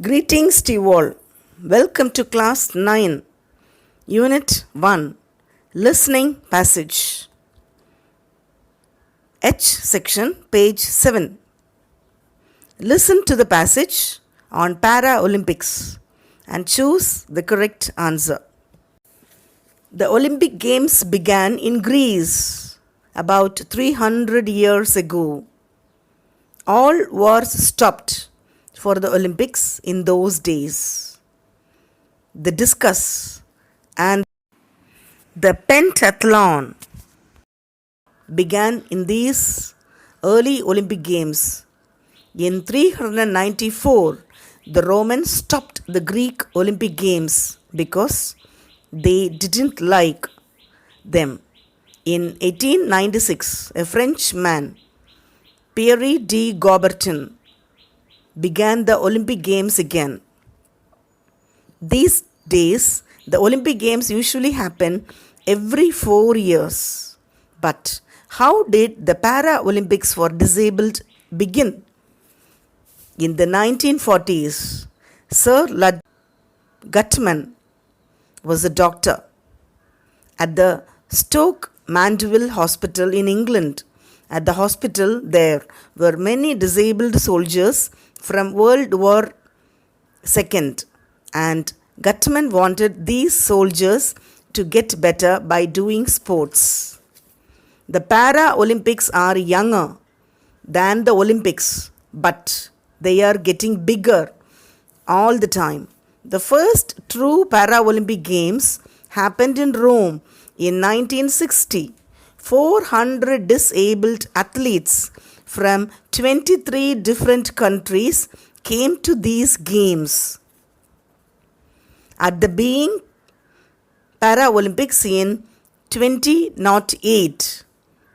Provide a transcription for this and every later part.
Greetings to you all. Welcome to Class 9, Unit 1, Listening Passage. H section, page 7. Listen to the passage on Paralympics and choose the correct answer. The Olympic Games began in Greece about 300 years ago. All wars stopped for the Olympics in those days. The discus and the pentathlon began in these early Olympic Games. In 394, the Romans stopped the Greek Olympic Games because they didn't like them. In 1896, a Frenchman, Pierre de Coubertin, began the Olympic Games again. These days, the Olympic Games usually happen every 4 years. But how did the Paralympics for disabled begin? In the 1940s, Sir Ludwig Guttmann was a doctor at the Stoke Mandeville Hospital in England. At the hospital, there were many disabled soldiers from World War II, and Guttmann wanted these soldiers to get better by doing sports. The Paralympics are younger than the Olympics, but they are getting bigger all the time. The first true Paralympic Games happened in Rome in 1960. 400 disabled athletes from 23 different countries came to these games. At the being Paralympics in 2008,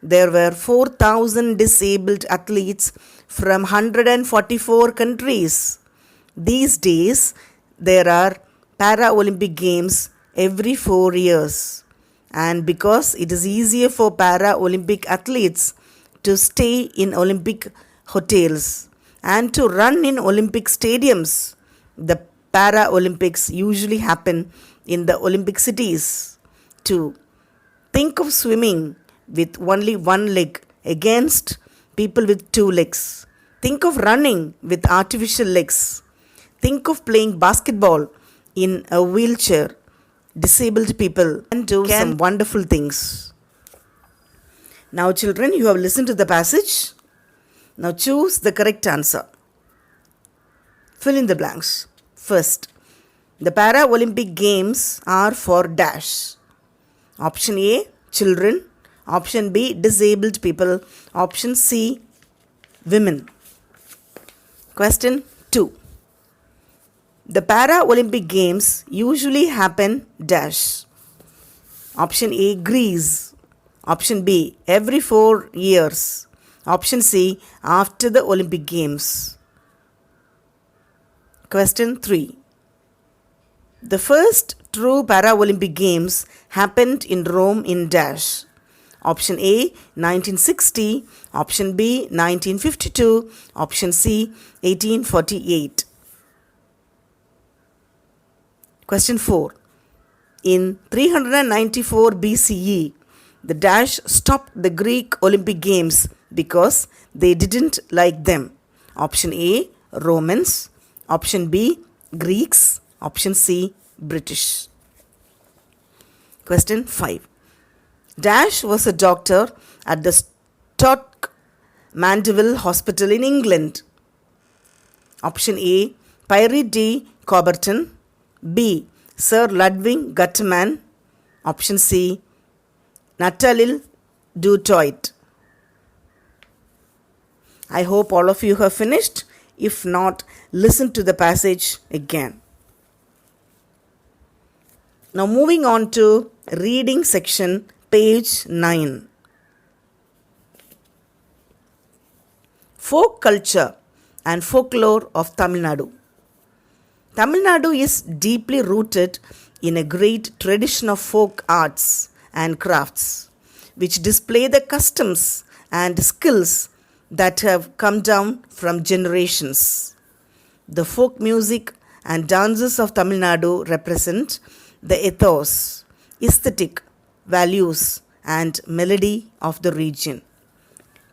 there were 4,000 disabled athletes from 144 countries. These days, there are Paralympic Games every 4 years. And because it is easier for Paralympic athletes to stay in Olympic hotels and to run in Olympic stadiums, the Paralympics usually happen in the Olympic cities. 2. Think of swimming with only one leg against people with 2 legs. Think of running with artificial legs. Think of playing basketball in a wheelchair. Disabled people can do some wonderful things. Now, children, you have listened to the passage. Now, choose the correct answer. Fill in the blanks. First, the Paralympic Games are for dash. Option A, children. Option B, disabled people. Option C, women. Question 2. The Paralympic Games usually happen dash. Option A, Greece. Option B, every 4 years. Option C, after the Olympic Games. Question 3. The first true Paralympic Games happened in Rome in dash. Option A, 1960. Option B, 1952. Option C, 1848. Question 4. In 394 BCE, the dash stopped the Greek Olympic Games because they didn't like them. Option A, Romans. Option B, Greeks. Option C, British. Question 5. Dash was a doctor at the Stoke Mandeville Hospital in England. Option A, Pierre de Coubertin. B, Sir Ludwig Guttmann. Option C, Nathaniel du Toit. I hope all of you have finished. If not, listen to the passage again. Now moving on to reading section, page 9. Folk culture and folklore of Tamil Nadu. Tamil Nadu is deeply rooted in a great tradition of folk arts and crafts, which display the customs and skills that have come down from generations. The folk music and dances of Tamil Nadu represent the ethos, aesthetic, values, and melody of the region.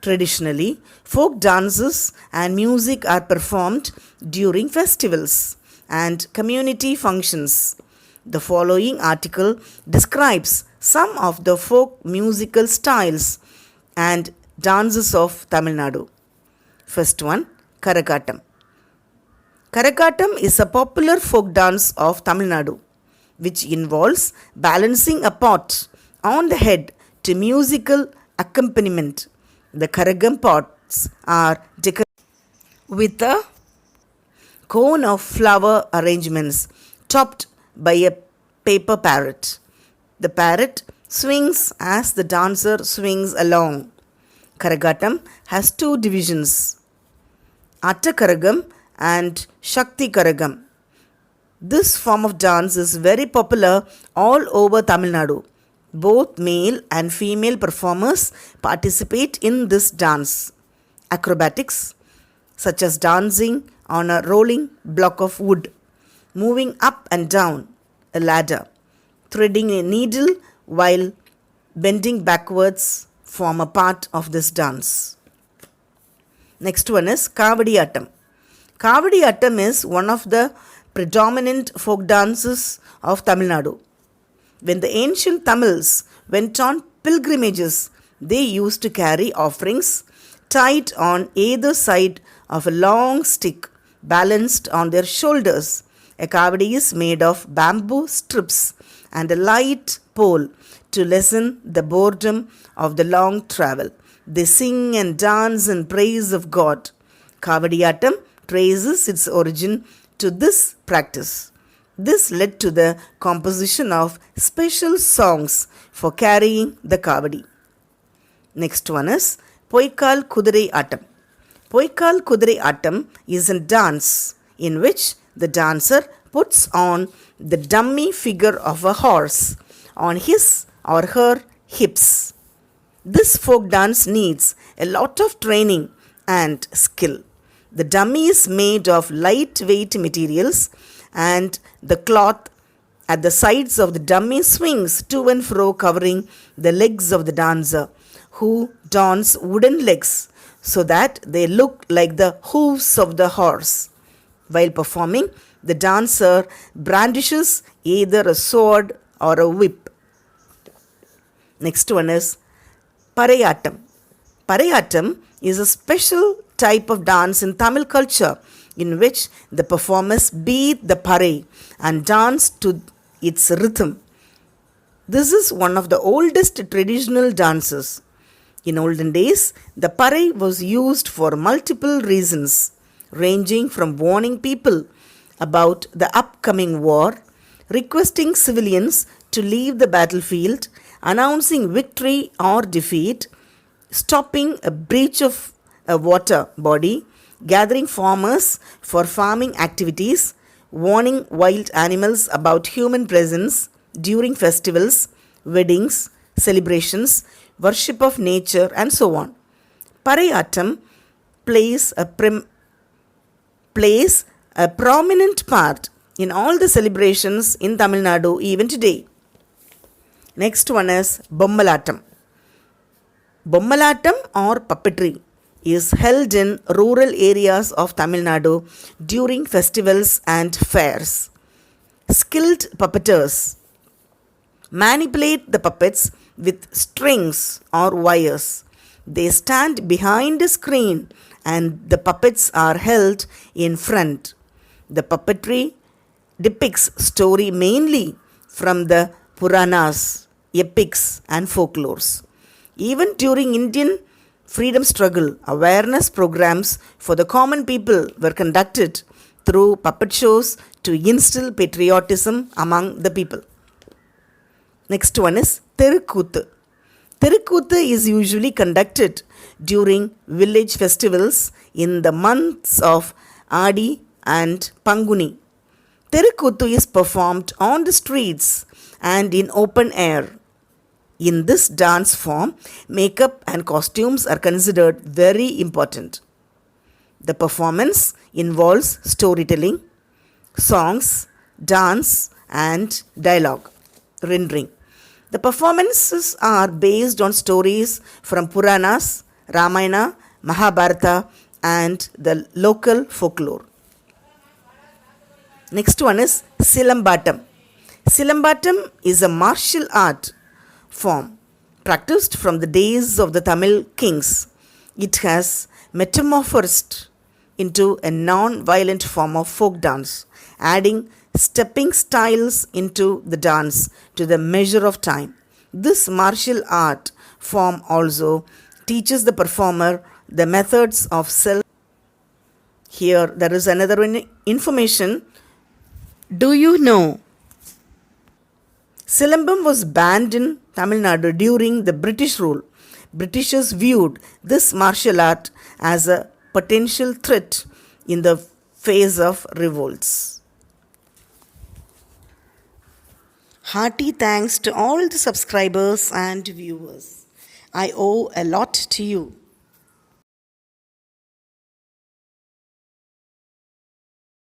Traditionally, folk dances and music are performed during festivals and community functions. The following article describes some of the folk musical styles and dances of Tamil Nadu. First one, Karakatam. Karakatam is a popular folk dance of Tamil Nadu, which involves balancing a pot on the head to musical accompaniment. The Karagam pots are decorated with a cone of flower arrangements topped by a paper parrot. The parrot swings as the dancer swings along. Karagatam has two divisions, Atta Karagam and Shakti Karagam. This form of dance is very popular all over Tamil Nadu. Both male and female performers participate in this dance. Acrobatics, such as dancing on a rolling block of wood, moving up and down a ladder, threading a needle while bending backwards, form a part of this dance. Next one is Kavadiyattam. Kavadiyattam is one of the predominant folk dances of Tamil Nadu. When the ancient Tamils went on pilgrimages, they used to carry offerings tied on either side of a long stick balanced on their shoulders. A kavadi is made of bamboo strips and a light pole to lessen the boredom of the long travel. They sing and dance in praise of God. Kavadiyattam traces its origin to this practice. This led to the composition of special songs for carrying the kavadi. Next one is Poikal Kudirai Attam. Poikal Kudirai Attam is a dance in which the dancer puts on the dummy figure of a horse on his or her hips. This folk dance needs a lot of training and skill. The dummy is made of lightweight materials and the cloth at the sides of the dummy swings to and fro, covering the legs of the dancer, who dons wooden legs so that they look like the hooves of the horse. While performing, the dancer brandishes either a sword or a whip. Next one is Parayattam. Parayattam is a special type of dance in Tamil culture in which the performers beat the parai and dance to its rhythm. This is one of the oldest traditional dances. In olden days, the parai was used for multiple reasons, ranging from warning people about the upcoming war, requesting civilians to leave the battlefield, announcing victory or defeat, stopping a breach of a water body, gathering farmers for farming activities, warning wild animals about human presence during festivals, weddings, celebrations, worship of nature, and so on. Parayattam plays a prominent part in all the celebrations in Tamil Nadu even today. Next one is Bommalattam. Bommalattam or puppetry is held in rural areas of Tamil Nadu during festivals and fairs. Skilled puppeteers manipulate the puppets with strings or wires. They stand behind a screen and the puppets are held in front. The puppetry depicts story mainly from the Puranas, epics and folklores. Even during Indian freedom struggle, awareness programs for the common people were conducted through puppet shows to instill patriotism among the people. Next one is Thirukuthu. Thirukuthu is usually conducted during village festivals in the months of Adi and Panguni. Thirukuthu is performed on the streets and in open air. In this dance form, makeup and costumes are considered very important. The performance involves storytelling, songs, dance, and dialogue, rendering. The performances are based on stories from Puranas, Ramayana, Mahabharata, and the local folklore. Next one is Silambatam. Silambatam is a martial art form practiced from the days of the Tamil kings. It has metamorphosed into a non-violent form of folk dance, adding stepping styles into the dance to the measure of time. This martial art form also teaches the performer the methods of self. Here there is another information. Do you know Silambam was banned in Tamil Nadu during the British rule? Britishers viewed this martial art as a potential threat in the face of revolts. Hearty thanks to all the subscribers and viewers. I owe a lot to you.